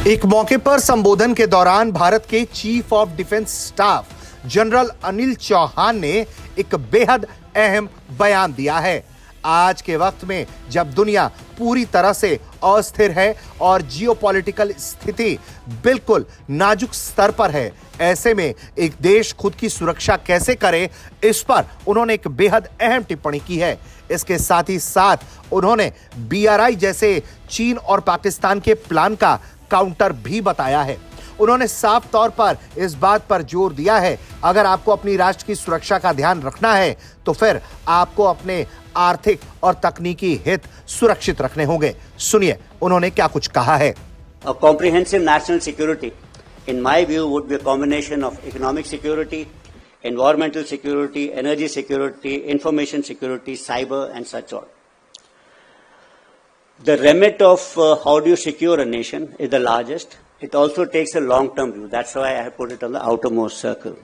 एक मौके पर संबोधन के दौरान भारत के chief of defence staff general Anil Chauhan ने एक बेहद अहम बयान दिया है। आज के वक्त में जब दुनिया पूरी तरह से अस्थिर है और जियोपॉलिटिकल स्थिति बिल्कुल नाजुक स्तर पर है, ऐसे में एक देश खुद की सुरक्षा कैसे करे, इस पर उन्होंने एक बेहद अहम टिप्पणी की है। इसके साथ ही साथ उन्होंने BRI जैसे चीन और पाकिस्तान के प्लान का काउंटर भी बताया है। उन्होंने साफ तौर पर इस बात पर जोर दिया है, अगर आपको अपनी राष्ट्र की सुरक्षा का ध्यान रखना है तो फिर आपको अपने आर्थिक और तकनीकी हित सुरक्षित रखने होंगे। सुनिए उन्होंने क्या कुछ कहा है। A comprehensive national security, in my view, would be a combination of economic security, environmental security, energy security, information security, cyber, and such on. The remit of how do you secure a nation is the largest. It also takes a long-term view. That's why I have put it on the outermost circle.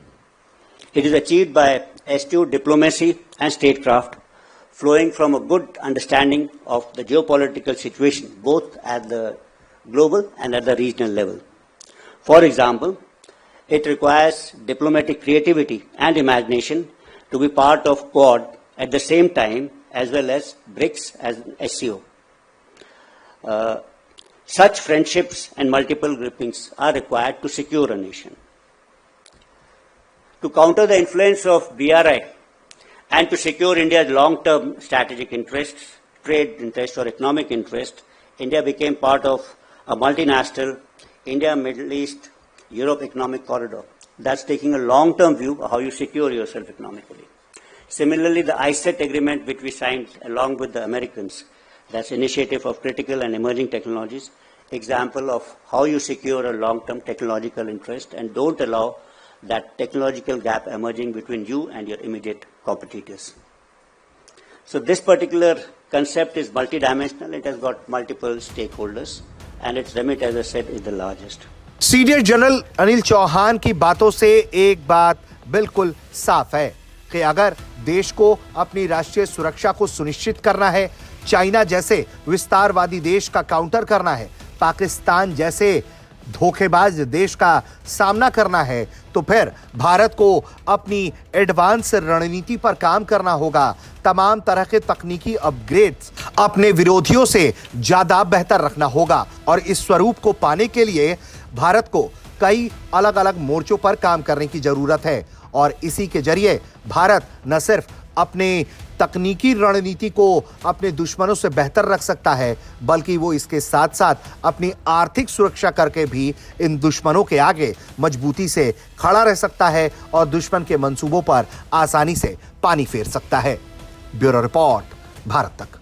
It is achieved by astute diplomacy and statecraft, flowing from a good understanding of the geopolitical situation, both at the global and at the regional level. For example, it requires diplomatic creativity and imagination to be part of Quad at the same time, as well as BRICS as SCO. Such friendships and multiple groupings are required to secure a nation. To counter the influence of BRI and to secure India's long-term strategic interests, trade interests or economic interest, India became part of a multinational India, Middle East, Europe economic corridor. That's taking a long-term view of how you secure yourself economically. Similarly, the ISET agreement which we signed along with the Americans, that's Initiative of Critical and Emerging Technologies, example of how you secure a long-term technological interest and don't allow that technological gap emerging between you and your immediate competitors. So this particular concept is multidimensional. It has got multiple stakeholders and its remit, as I said, is the largest. Senior general Anil Chauhan की बातों से एक बात बिल्कुल साफ है कि अगर देश को अपनी राष्ट्रीय सुरक्षा को सुनिश्चित करना है, चाइना जैसे विस्तारवादी देश का काउंटर करना है, पाकिस्तान जैसे धोखेबाज देश का सामना करना है, तो फिर भारत को अपनी एडवांस रणनीति पर काम करना होगा। तमाम तरह के तकनीकी अपग्रेड्स अपने विरोधियों से ज्यादा बेहतर रखना होगा और इस स्वरूप को पाने के लिए भारत को कई अलग अलग मोर्चों पर काम करने की जरूरत है और इसी के जरिए भारत न सिर्फ अपने तकनीकी रणनीति को अपने दुश्मनों से बेहतर रख सकता है, बल्कि वो इसके साथ साथ अपनी आर्थिक सुरक्षा करके भी इन दुश्मनों के आगे मजबूती से खड़ा रह सकता है और दुश्मन के मंसूबों पर आसानी से पानी फेर सकता है। ब्यूरो रिपोर्ट, भारत तक।